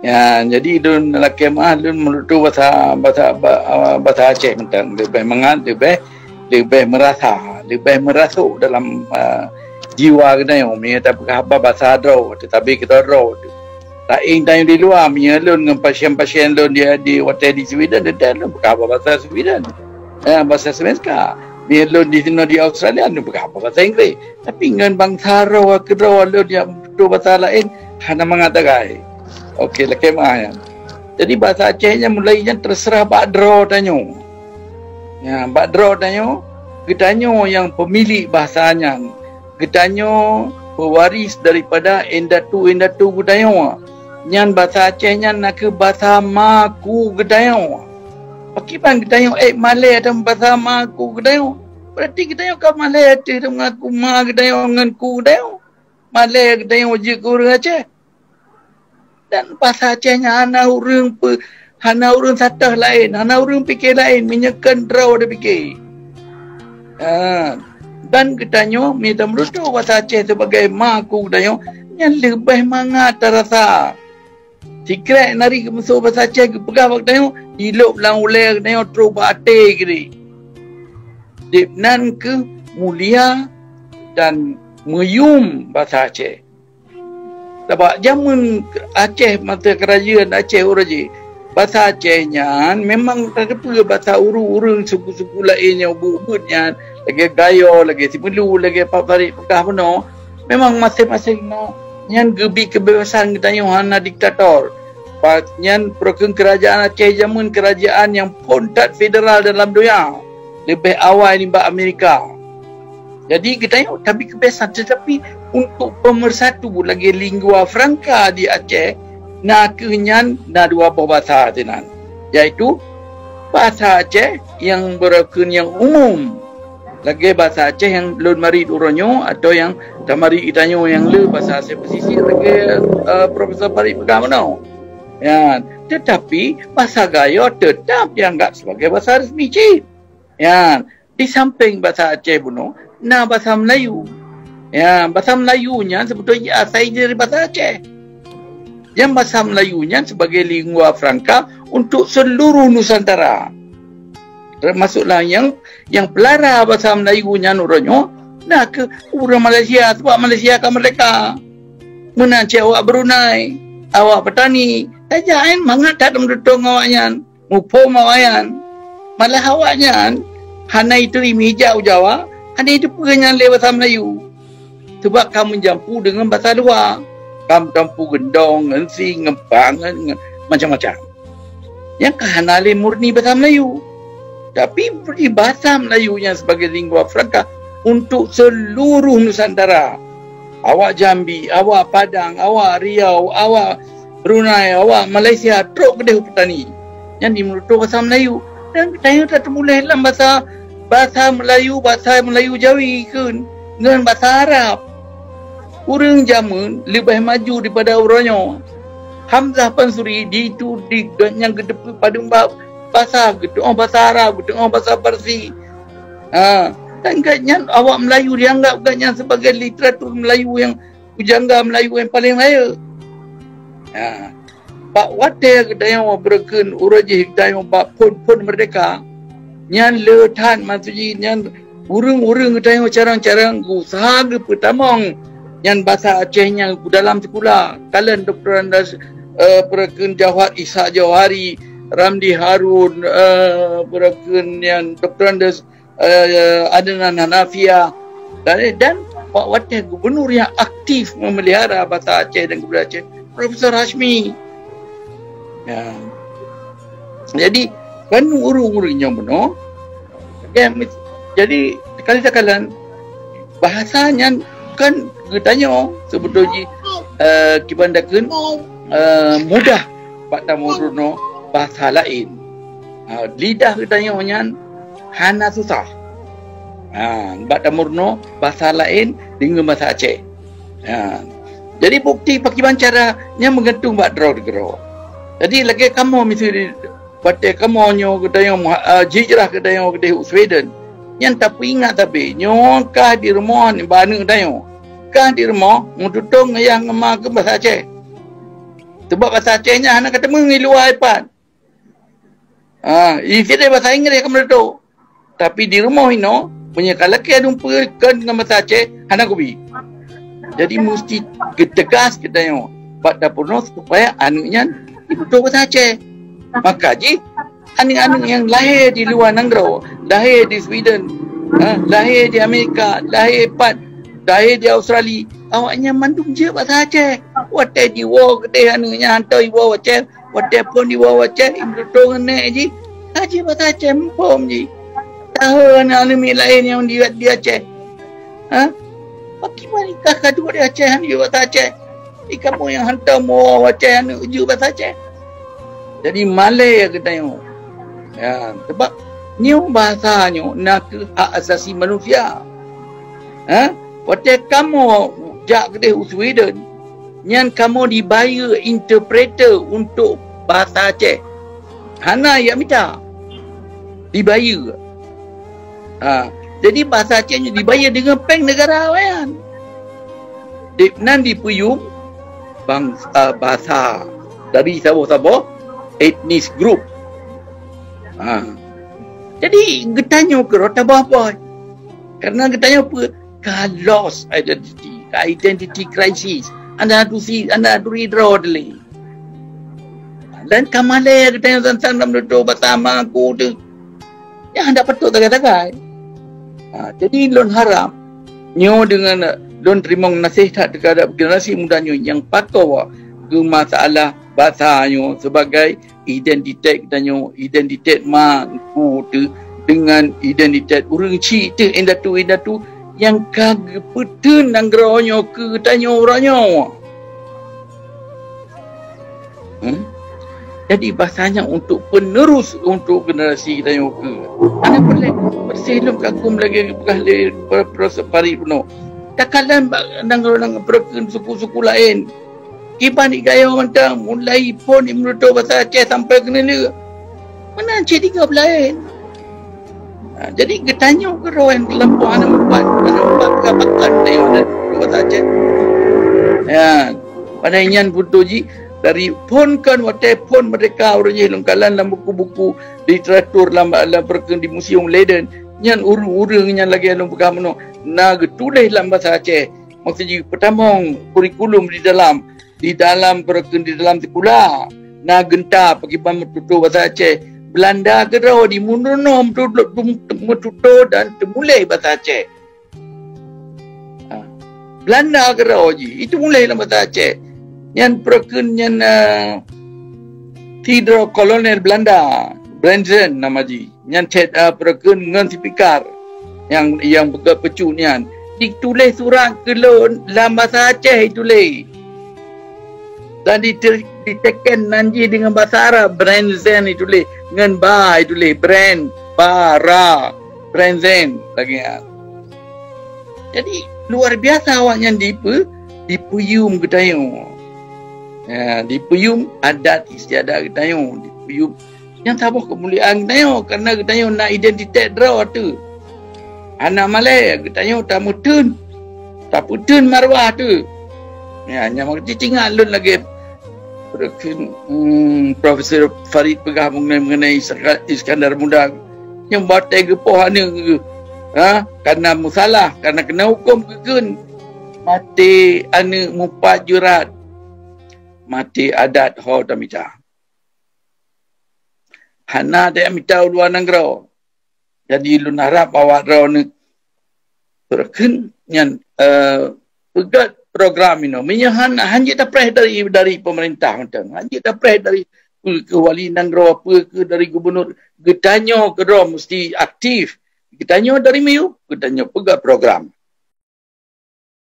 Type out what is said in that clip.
Ya, jadi dun laki mah dun menurut bahasa Aceh tentang lebih mengat, lebih merasuk dalam jiwa kita yang tak apa bahasa Adro, tetapi kita Adro. Tak ingin di luar, lun dengan pasien-pasien lun dia di hotel di Sweden, dia lun berapa bahasa Sweden, bahasa svenska. Dia lun di sini di Australia, lun berapa bahasa Inggeris. Tapi dengan bangsa Rawa, kedua lun yang betul bahasa lain, hanya mengatakan, okey, laki mah. Jadi bahasa Acehnya mulainya terserah Pak Dro tanya. Ya, Pak Dro tanya, getanyo yang pemilik bahasanya, getanyo pewaris daripada endatu getanyo. Nyan bahasa Acehnya nak ke bahasa Maku getanyo. Pakipan getanyo Malay atau bahasa Maku getanyo. Berarti getanyo ke Malay ada mengaku Ma getanyo dengan ku getanyo. Malay getanyo je ke orang Aceh. Dan bahasa Acehnya hana urang satah lain, hana urang fikir lain, menyekan draw dia fikir. Dan getanyo minta merutuk bahasa Aceh sebagai Maku getanyo yang lebih mangat terasa. Sikret nari ke musuh bahasa Aceh ke pegah getanyo hilop lang ulai getanyo terus bate kiri. Dipnan ke mulia dan meyum bahasa Aceh. Sebab zaman Aceh masa kerajaan Aceh Uraji, bahasa Acehnya memang tak ada bahasa urung-urung suku-suku lainnya ubud-ubudnya, lagi gayo, lagi simelu, lagi apa-apa pekah penuh. Memang masing-masing yang gebi kebebasan kita yang hana diktator. Nyan program kerajaan Aceh zaman kerajaan yang pontat federal dalam dunia. Lebih awal ni Amerika. Jadi kita tapi kebiasaan, tetapi untuk pemersatu lagi lingua franca di Aceh nak kenyan na dua bahasa tenan, iaitu bahasa Aceh yang berkun yang umum, lagi bahasa Aceh yang lun mari uronyo atau yang tamari itanyo yang le bahasa Aceh pesisir lagi Profesor Farid Pegamano. Ya, tetapi bahasa Gayo tetap dianggap sebagai bahasa resmi cik. Ya, di samping bahasa Aceh buno na bahasa Melayu. Ya, bahasa Melayunya sebetulnya asal dari bahasa Aceh. Yang bahasa Melayunya sebagai lingua franca untuk seluruh Nusantara. Termasuklah yang pelara bahasa Melayunya nuronyo nak ke orang Malaysia sebab Malaysia kan mereka. Menanci awak Brunei, awak petani, saja mangat tak mendutong awaknya, mupom awaknya. Malah awaknya hana itu imijau Jawa. Ada itu pengenyan lewat bahasa Melayu. Sebab kamu jampu dengan bahasa luar. Kamu jampu gendong, ngensing, ngempang, macam-macam. Yang kehanali murni bahasa Melayu. Tapi beri bahasa Melayunya sebagai lingua franca untuk seluruh Nusantara. Awak Jambi, awak Padang, awak Riau, awak Brunei, awak Malaysia, teruk kedai petani. Yang dimenutup bahasa Melayu. Dan kita tak termulai dalam bahasa Melayu Jawi ke dengan bahasa Arab. Orang zaman lebih maju daripada orangnya. Hamzah Pansuri itu yang kedepan pada bahasa Arab, bahasa Parsi. Dan katanya awak Melayu dianggap katanya sebagai literatur Melayu yang pujangga Melayu yang paling raya. Pak Water katanya berken urajih katanya Pak Pun Merdeka. Nyan letan maksudnya nyan urung-urung katanya carang-carang usaha ke pertamang nyan bahasa Acehnya dalam sekolah kalian Dr. Andas berken Jawad Isa Jawhari, Ramdi Harun, berken yang Dr. Andas Adnan Hanafia dan Pak Water gubernur yang aktif memelihara bahasa Aceh dan kebudayaan Aceh, Profesor Hashmi. Ya. Jadi kan urung-urungnya benar. Jadi sekali-sekala bahasanya kan katanya sebetulnya kibandakan mudah Pak Tamuruno bahasa lain. Lidah katanya hana susah. Pak Tamuruno bahasa lain dengan bahasa Aceh. Jadi bukti pakiban caranya menggantung Pak Draw digero. Jadi lagi kamu misalnya pada kamu nyo kedai hijrah kedai Sweden. Yang tapi ingat tapi nyo kah di rumah ni banu kedai. Kah di rumah mututong yang ngema ke bahasa Aceh. Sebab bahasa Acehnya anak kata mengi luar ipan. Isi dia bahasa Inggeris akan meletup. Tapi di rumah ino, punya kalau kita jumpa dengan bahasa Aceh, anak kopi. Jadi mesti tegas kita yang buat dapur no supaya anaknya betul bahasa Aceh. Maka ji, anak-anak yang lahir di luar negara, lahir di Sweden, lahir di Amerika, lahir di Australia, awaknya mandung je bahasa Aceh. Wate di wo gede anaknya hantar ibu Aceh, wate pun di wo Aceh, ibu tong nek ji. Aceh bahasa Aceh empom ji. Tahu anak lain yang di Aceh. Bagaimana kakak dua di Aceh yang bahasa Aceh? Di kamu yang hantar mau Aceh anak uju bahasa Aceh. Jadi Malay kita tengok. Ya, sebab ni bahasanya nak hak asasi manusia. Waktu kamu jak ke Sweden, nyan kamu dibayar interpreter untuk bahasa Aceh. Hana ya minta dibayar. Jadi bahasa Acehnya dibayar dengan peng negara kan. Nan dipuyum bahasa dari Sabah etnis group. Jadi getanya ke rota apa? Karena getanya apa? Lost identity crisis. Anda tu redraw dulu. Dan kamale getanya tentang dalam dua bersama aku tu. Yang anda patut tagay-tagay. Jadi lon harap nyo dengan lon terima nasihat kepada generasi mudanya yang patuh ke masalah bahasanya sebagai identitas danyo, identitas mak tu dengan identitas orang cik tu indatu yang kagak petun nanggeronyo ke tanyo orangnya. Jadi bahasanya untuk penerus untuk generasi kita yang ke. Anak boleh berselum kagum lagi bekali pari penuh. Takalan nang perken suku-suku lain. Iban ni gaya mentang mulai pun menurut bahasa Aceh sampai ke ni. Mana Aceh tiga lain. Jadi getanya ke rawan lempu anak empat kapakan dari bahasa Aceh. Ya, pada inyan putuji dari pun kan waktu pun mereka orangnya lengkalan dalam buku-buku literatur dalam perken di Museum Leiden nyan urung-urung nyan lagi dalam pegang meno na tulis dalam bahasa Aceh maksudnya pertama kurikulum di dalam perken di dalam sekolah na genta pergi tutur bahasa Aceh Belanda gerau di munonom tutur dan temulai bahasa Aceh. Belanda gerau ji itu mulai dalam bahasa Aceh. Yang perken yang Theodore Kolonel Belanda Branson nama ji yang perken ngan si pikar yang pecu nian ditulis surat kelon dalam bahasa Aceh ditulis dan diteken nanji dengan bahasa Arab Branson ditulis dengan ba ditulis brand bara Branson lagi ya. Jadi luar biasa awaknya dipuyum gedayung. Ya, dipuyum adat istiadat getayung, dipuyum yang sabah kemuliaan getayung karena getayung nak identitas draw tu. Anak Malay getayung tak mutun marwah tu. Ya, hanya mengerti tinggal lun lagi. Profesor Farid pegah mengenai Iskandar Muda yang buat tega pohana karena musalah, karena kena hukum kekun mati anak mupat jurat mati adat ho tamita. Hana dia minta luar negara. Jadi lun harap awak raw ni perken yang pegat program ini. Minyahan hanya dapat dari pemerintah macam. Hanya dapat dari ke wali negara apa ke dari gubernur. Getanya ke raw mesti aktif. Getanya dari miu, getanya pegat program.